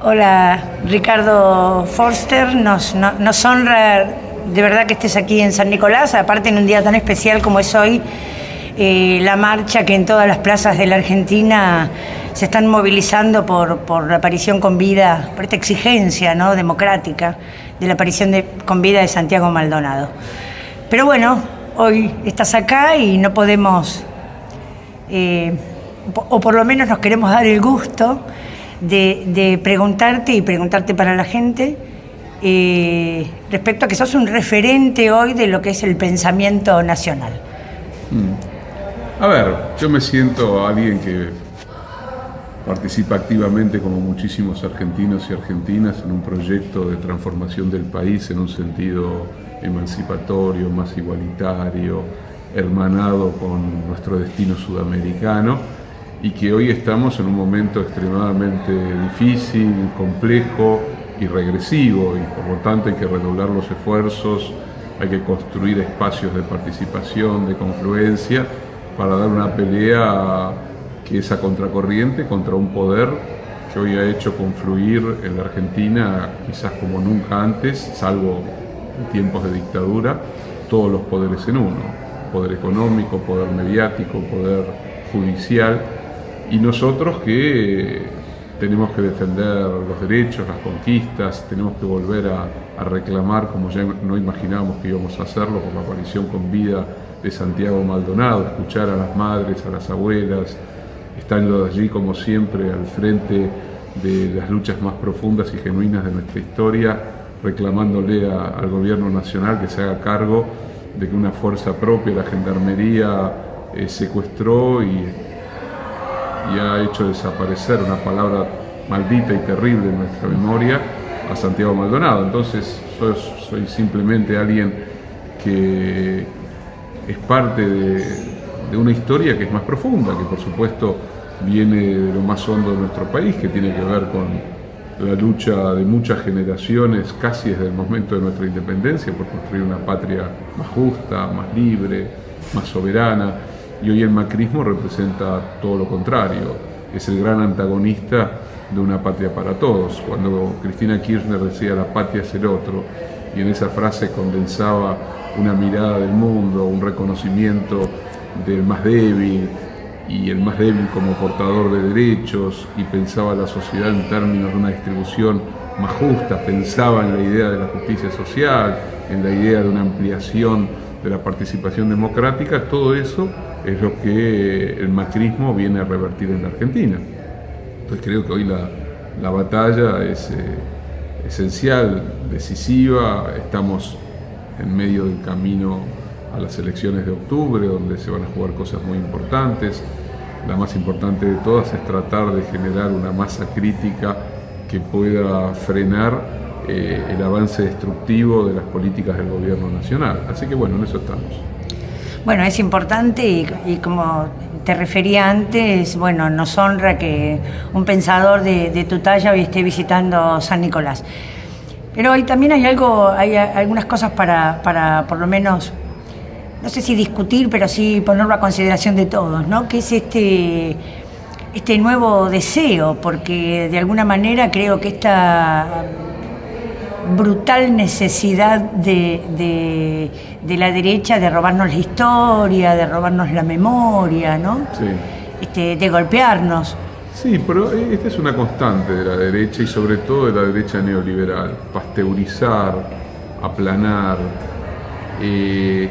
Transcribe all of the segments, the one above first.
Hola, Ricardo Forster, nos honra de verdad que estés aquí en San Nicolás, aparte en un día tan especial como es hoy, la marcha que en todas las plazas de la Argentina se están movilizando por la aparición con vida, por esta exigencia, ¿no?, democrática de la aparición con vida de Santiago Maldonado. Pero bueno, hoy estás acá y no podemos, o por lo menos nos queremos dar el gusto de preguntarte y preguntarte para la gente respecto a que sos un referente hoy de lo que es el pensamiento nacional. A ver, yo me siento alguien que participa activamente, como muchísimos argentinos y argentinas, en un proyecto de transformación del país en un sentido emancipatorio, más igualitario, hermanado con nuestro destino sudamericano, y que hoy estamos en un momento extremadamente difícil, complejo y regresivo, y por lo tanto hay que redoblar los esfuerzos, hay que construir espacios de participación, de confluencia, para dar una pelea que es a contracorriente contra un poder que hoy ha hecho confluir en la Argentina, quizás como nunca antes, salvo en tiempos de dictadura, todos los poderes en uno: poder económico, poder mediático, poder judicial. Y nosotros que tenemos que defender los derechos, las conquistas, tenemos que volver a reclamar, como ya no imaginábamos que íbamos a hacerlo, por la aparición con vida de Santiago Maldonado, escuchar a las madres, a las abuelas, estando allí como siempre al frente de las luchas más profundas y genuinas de nuestra historia, reclamándole al gobierno nacional que se haga cargo de que una fuerza propia, la Gendarmería, secuestró y ha hecho desaparecer, una palabra maldita y terrible en nuestra memoria, a Santiago Maldonado. Entonces soy simplemente alguien que es parte de una historia que es más profunda, que por supuesto viene de lo más hondo de nuestro país, que tiene que ver con la lucha de muchas generaciones, casi desde el momento de nuestra independencia, por construir una patria más justa, más libre, más soberana. Y hoy el macrismo representa todo lo contrario, es el gran antagonista de una patria para todos. Cuando Cristina Kirchner decía "la patria es el otro", y en esa frase condensaba una mirada del mundo, un reconocimiento del más débil, y el más débil como portador de derechos, y pensaba la sociedad en términos de una distribución más justa, pensaba en la idea de la justicia social, en la idea de una ampliación de la participación democrática. Todo eso es lo que el macrismo viene a revertir en la Argentina. Entonces creo que hoy la batalla es esencial, decisiva. Estamos en medio del camino a las elecciones de octubre, donde se van a jugar cosas muy importantes. La más importante de todas es tratar de generar una masa crítica que pueda frenar el avance destructivo de las políticas del gobierno nacional. Así que bueno, en eso estamos. Bueno, es importante y como te refería antes, bueno, nos honra que un pensador de tu talla hoy esté visitando San Nicolás. Pero hoy también hay algunas cosas para por lo menos, no sé si discutir, pero sí ponerlo a consideración de todos, ¿no? Que es este nuevo deseo, porque de alguna manera creo que esta brutal necesidad de la derecha de robarnos la historia, de robarnos la memoria, ¿no? Sí. De golpearnos. Sí, pero esta es una constante de la derecha, y sobre todo de la derecha neoliberal: pasteurizar, aplanar,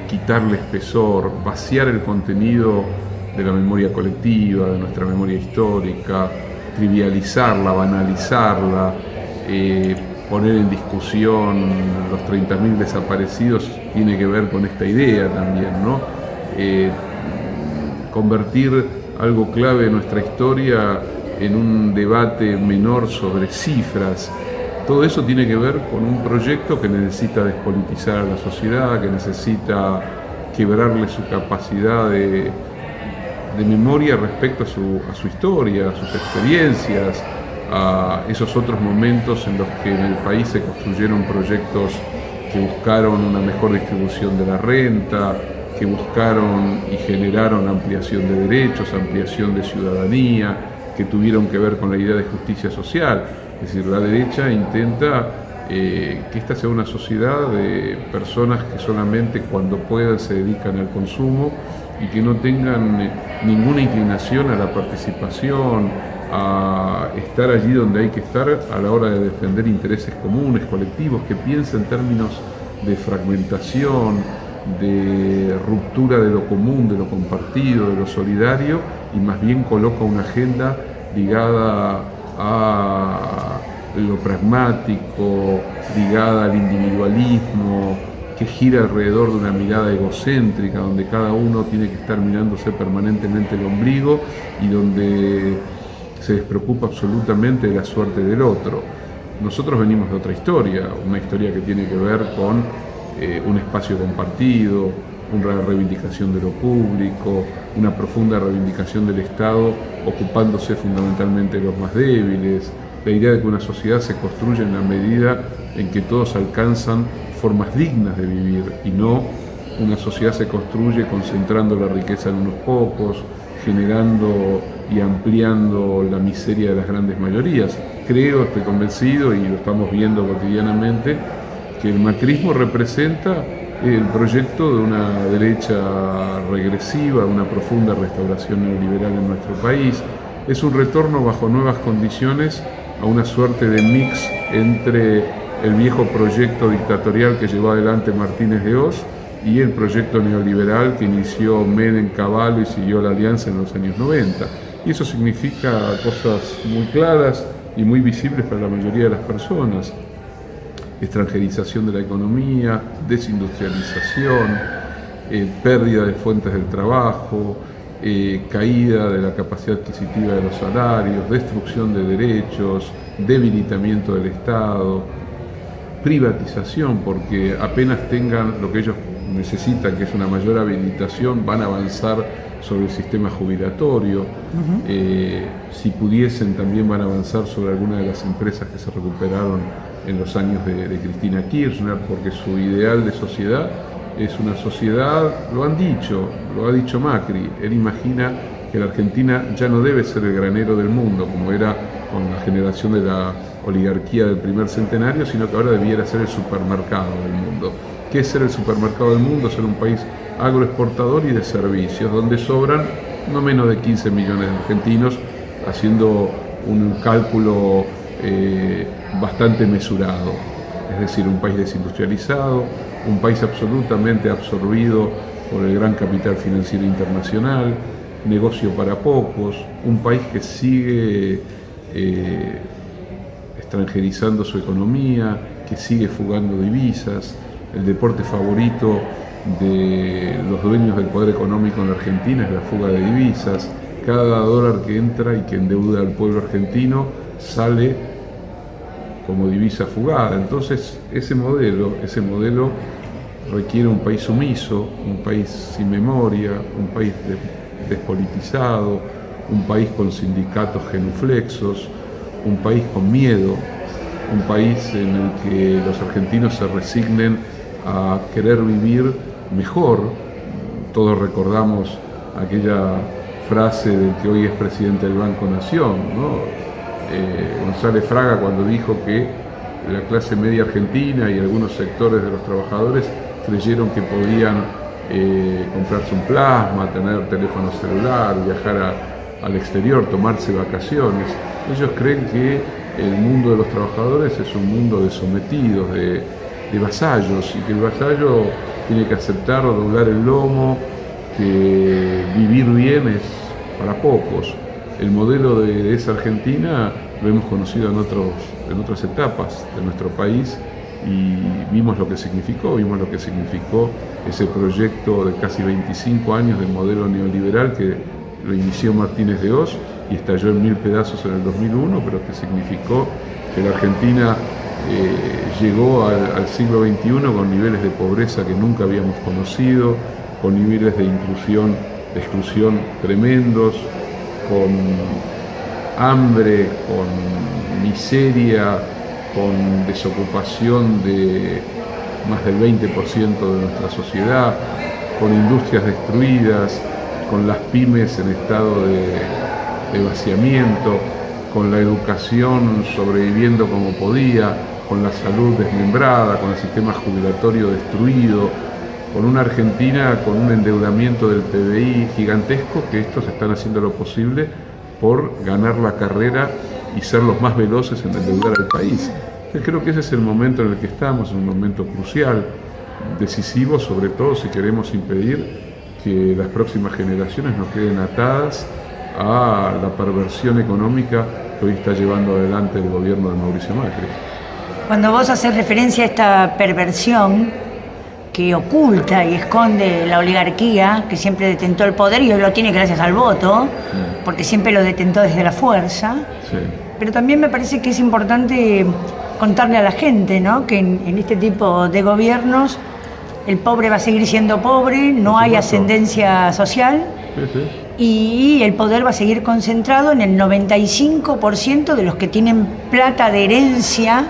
quitarle espesor, vaciar el contenido de la memoria colectiva, de nuestra memoria histórica, trivializarla, banalizarla, poner en discusión los 30.000 desaparecidos. Tiene que ver con esta idea también, ¿no? Convertir algo clave de nuestra historia en un debate menor sobre cifras. Todo eso tiene que ver con un proyecto que necesita despolitizar a la sociedad, que necesita quebrarle su capacidad de memoria respecto a su historia, a sus experiencias, a esos otros momentos en los que en el país se construyeron proyectos que buscaron una mejor distribución de la renta, que buscaron y generaron ampliación de derechos, ampliación de ciudadanía, que tuvieron que ver con la idea de justicia social. Es decir, la derecha intenta que esta sea una sociedad de personas que solamente cuando puedan se dedican al consumo y que no tengan ninguna inclinación a la participación, a estar allí donde hay que estar a la hora de defender intereses comunes, colectivos, que piensen en términos de fragmentación, de ruptura de lo común, de lo compartido, de lo solidario, y más bien coloca una agenda ligada a lo pragmático, ligada al individualismo, que gira alrededor de una mirada egocéntrica, donde cada uno tiene que estar mirándose permanentemente el ombligo y donde se despreocupa absolutamente de la suerte del otro. Nosotros venimos de otra historia, una historia que tiene que ver con un espacio compartido, una reivindicación de lo público, una profunda reivindicación del Estado ocupándose fundamentalmente de los más débiles, la idea de que una sociedad se construye en la medida en que todos alcanzan formas dignas de vivir y no una sociedad se construye concentrando la riqueza en unos pocos, generando y ampliando la miseria de las grandes mayorías. Creo, estoy convencido y lo estamos viendo cotidianamente, que el macrismo representa el proyecto de una derecha regresiva, una profunda restauración neoliberal en nuestro país. Es un retorno bajo nuevas condiciones a una suerte de mix entre el viejo proyecto dictatorial que llevó adelante Martínez de Hoz y el proyecto neoliberal que inició Menem, Cavallo y siguió la Alianza en los años 90. Y eso significa cosas muy claras y muy visibles para la mayoría de las personas. Extranjerización de la economía, desindustrialización, pérdida de fuentes del trabajo, caída de la capacidad adquisitiva de los salarios, destrucción de derechos, debilitamiento del Estado, privatización, porque apenas tengan lo que ellos necesitan, que es una mayor habilitación, van a avanzar sobre el sistema jubilatorio. Si pudiesen, también van a avanzar sobre algunas de las empresas que se recuperaron en los años de Cristina Kirchner, porque su ideal de sociedad es una sociedad, lo ha dicho Macri, él imagina que la Argentina ya no debe ser el granero del mundo, como era con la generación de la oligarquía del primer centenario, sino que ahora debiera ser el supermercado del mundo. ¿Qué es ser el supermercado del mundo? Ser un país agroexportador y de servicios, donde sobran no menos de 15 millones de argentinos, haciendo un cálculo bastante mesurado. Es decir, un país desindustrializado, un país absolutamente absorbido por el gran capital financiero internacional, negocio para pocos, un país que sigue extranjerizando su economía, que sigue fugando divisas. El deporte favorito de los dueños del poder económico en la Argentina es la fuga de divisas. Cada dólar que entra y que endeuda al pueblo argentino sale como divisa fugada. Entonces ese modelo requiere un país sumiso, un país sin memoria, un país despolitizado, un país con sindicatos genuflexos, un país con miedo, un país en el que los argentinos se resignen a querer vivir mejor. Todos recordamos aquella frase del que hoy es presidente del Banco Nación, ¿no? González Fraga, cuando dijo que la clase media argentina y algunos sectores de los trabajadores creyeron que podían comprarse un plasma, tener teléfono celular, viajar al exterior, tomarse vacaciones. Ellos creen que el mundo de los trabajadores es un mundo de sometidos, de vasallos, y que el vasallo tiene que aceptar o doblar el lomo, que vivir bien es para pocos. El modelo de esa Argentina lo hemos conocido en otras etapas de nuestro país y vimos lo que significó ese proyecto de casi 25 años del modelo neoliberal que lo inició Martínez de Hoz y estalló en 1000 pedazos en el 2001, pero que significó que la Argentina llegó al siglo XXI con niveles de pobreza que nunca habíamos conocido, con niveles de exclusión tremendos, con hambre, con miseria, con desocupación de más del 20% de nuestra sociedad, con industrias destruidas, con las pymes en estado de de vaciamiento, con la educación sobreviviendo como podía, con la salud desmembrada, con el sistema jubilatorio destruido, con una Argentina con un endeudamiento del PBI gigantesco, que estos están haciendo lo posible por ganar la carrera y ser los más veloces en endeudar al país. Entonces creo que ese es el momento en el que estamos, un momento crucial, decisivo, sobre todo si queremos impedir que las próximas generaciones no queden atadas a la perversión económica que hoy está llevando adelante el gobierno de Mauricio Macri. Cuando vos haces referencia a esta perversión que oculta y esconde la oligarquía, que siempre detentó el poder y hoy lo tiene gracias al voto, porque siempre lo detentó desde la fuerza, Sí. pero también me parece que es importante contarle a la gente, ¿no?, que en este tipo de gobiernos el pobre va a seguir siendo pobre, no hay ascendencia social. Sí. Y el poder va a seguir concentrado en el 95% de los que tienen plata de herencia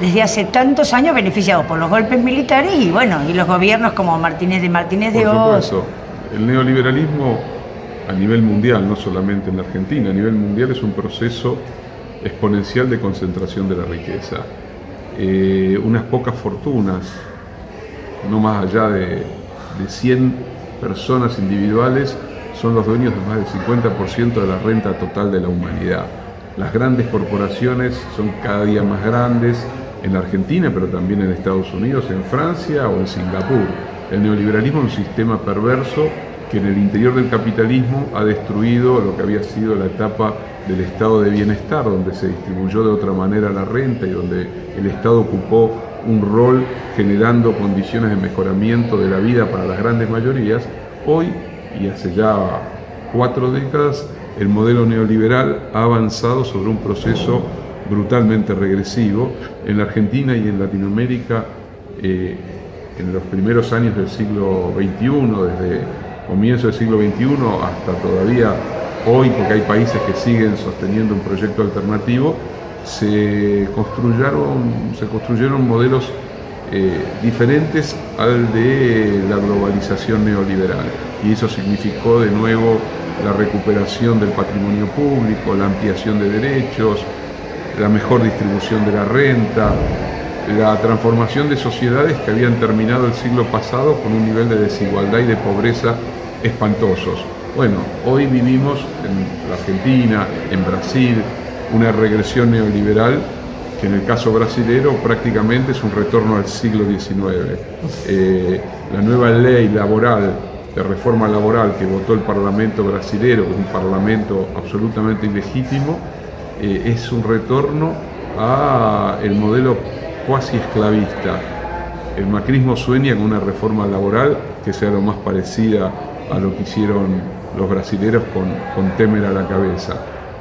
desde hace tantos años, beneficiados por los golpes militares y bueno, y los gobiernos como Martínez de Oz. Supuesto. El neoliberalismo a nivel mundial, no solamente en Argentina, a nivel mundial es un proceso exponencial de concentración de la riqueza. Unas pocas fortunas, no más allá de 100 personas individuales, son los dueños de más del 50% de la renta total de la humanidad. Las grandes corporaciones son cada día más grandes en la Argentina, pero también en Estados Unidos, en Francia o en Singapur. El neoliberalismo es un sistema perverso que en el interior del capitalismo ha destruido lo que había sido la etapa del estado de bienestar, donde se distribuyó de otra manera la renta y donde el Estado ocupó un rol generando condiciones de mejoramiento de la vida para las grandes mayorías. Hoy, y hace ya 4 décadas, el modelo neoliberal ha avanzado sobre un proceso brutalmente regresivo. En la Argentina y en Latinoamérica, en los primeros años del siglo XXI, desde comienzo del siglo XXI hasta todavía hoy, porque hay países que siguen sosteniendo un proyecto alternativo, se construyeron modelos diferentes al de la globalización neoliberal, y eso significó de nuevo la recuperación del patrimonio público, la ampliación de derechos, la mejor distribución de la renta, la transformación de sociedades que habían terminado el siglo pasado con un nivel de desigualdad y de pobreza espantosos. Bueno, hoy vivimos en la Argentina, en Brasil, una regresión neoliberal que en el caso brasilero prácticamente es un retorno al siglo XIX. La nueva ley laboral, de reforma laboral que votó el Parlamento brasilero, que es un parlamento absolutamente ilegítimo, es un retorno al modelo cuasi esclavista. El macrismo sueña con una reforma laboral que sea lo más parecida a lo que hicieron los brasileros con Temer a la cabeza.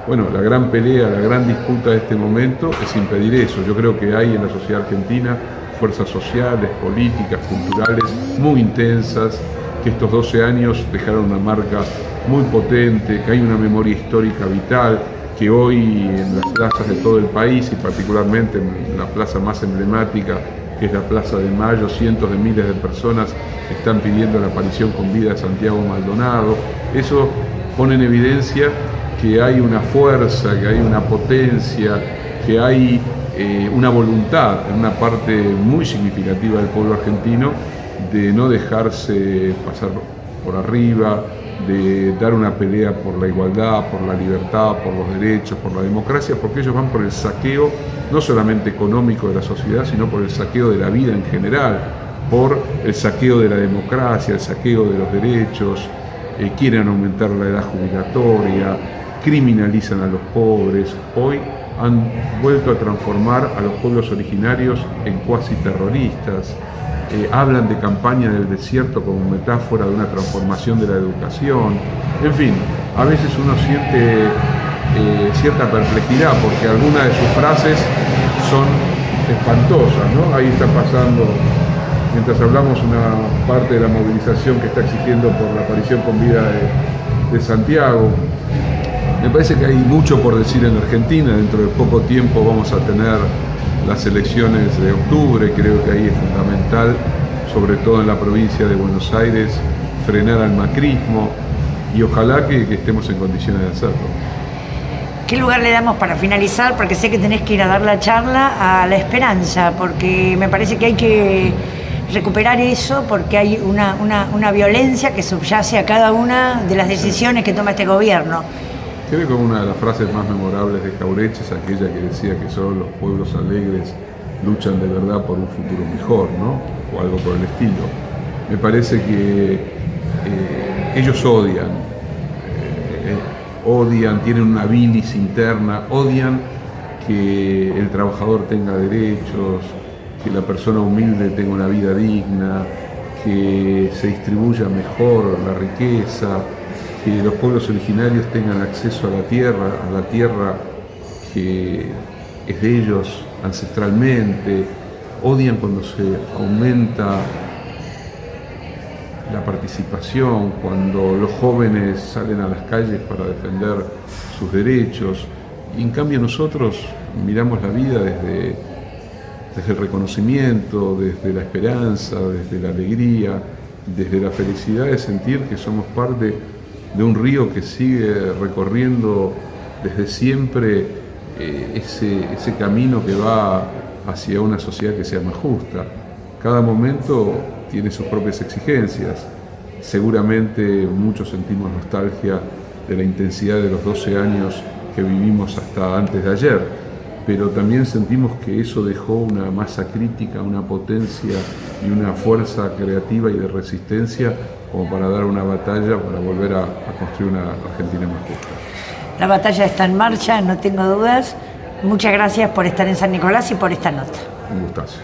Bueno, la gran pelea, la gran disputa de este momento es impedir eso. Yo creo que hay en la sociedad argentina fuerzas sociales, políticas, culturales muy intensas, que estos 12 años dejaron una marca muy potente, que hay una memoria histórica vital, que hoy en las plazas de todo el país y particularmente en la plaza más emblemática, que es la Plaza de Mayo, cientos de miles de personas están pidiendo la aparición con vida de Santiago Maldonado. Eso pone en evidencia que hay una fuerza, que hay una potencia, que hay una voluntad en una parte muy significativa del pueblo argentino de no dejarse pasar por arriba, de dar una pelea por la igualdad, por la libertad, por los derechos, por la democracia, porque ellos van por el saqueo no solamente económico de la sociedad, sino por el saqueo de la vida en general, por el saqueo de la democracia, el saqueo de los derechos, quieren aumentar la edad jubilatoria, criminalizan a los pobres. Hoy han vuelto a transformar a los pueblos originarios en cuasi terroristas. Hablan de campaña del desierto como metáfora de una transformación de la educación. En fin, a veces uno siente cierta perplejidad porque algunas de sus frases son espantosas, ¿no? Ahí está pasando, mientras hablamos, una parte de la movilización que está exigiendo por la aparición con vida de Santiago. Me parece que hay mucho por decir en Argentina. Dentro de poco tiempo vamos a tener las elecciones de octubre. Creo que ahí es fundamental, sobre todo en la provincia de Buenos Aires, frenar al macrismo y ojalá que estemos en condiciones de hacerlo. ¿qué lugar le damos para finalizar? Porque sé que tenés que ir a dar la charla a la esperanza, porque me parece que hay que recuperar eso, porque hay una violencia que subyace a cada una de las decisiones que toma este gobierno. Creo que una de las frases más memorables de Jauretche es aquella que decía que solo los pueblos alegres luchan de verdad por un futuro mejor, ¿no? O algo por el estilo. Me parece que ellos odian, tienen una bilis interna, odian que el trabajador tenga derechos, que la persona humilde tenga una vida digna, que se distribuya mejor la riqueza, que los pueblos originarios tengan acceso a la tierra que es de ellos ancestralmente. Odian cuando se aumenta la participación, cuando los jóvenes salen a las calles para defender sus derechos. Y en cambio nosotros miramos la vida desde el reconocimiento, desde la esperanza, desde la alegría, desde la felicidad de sentir que somos parte de un río que sigue recorriendo desde siempre ese camino que va hacia una sociedad que sea más justa. Cada momento tiene sus propias exigencias. Seguramente muchos sentimos nostalgia de la intensidad de los 12 años que vivimos hasta antes de ayer, pero también sentimos que eso dejó una masa crítica, una potencia y una fuerza creativa y de resistencia como para dar una batalla, para volver a construir una Argentina más justa. La batalla está en marcha, no tengo dudas. Muchas gracias por estar en San Nicolás y por esta nota. Un gustazo.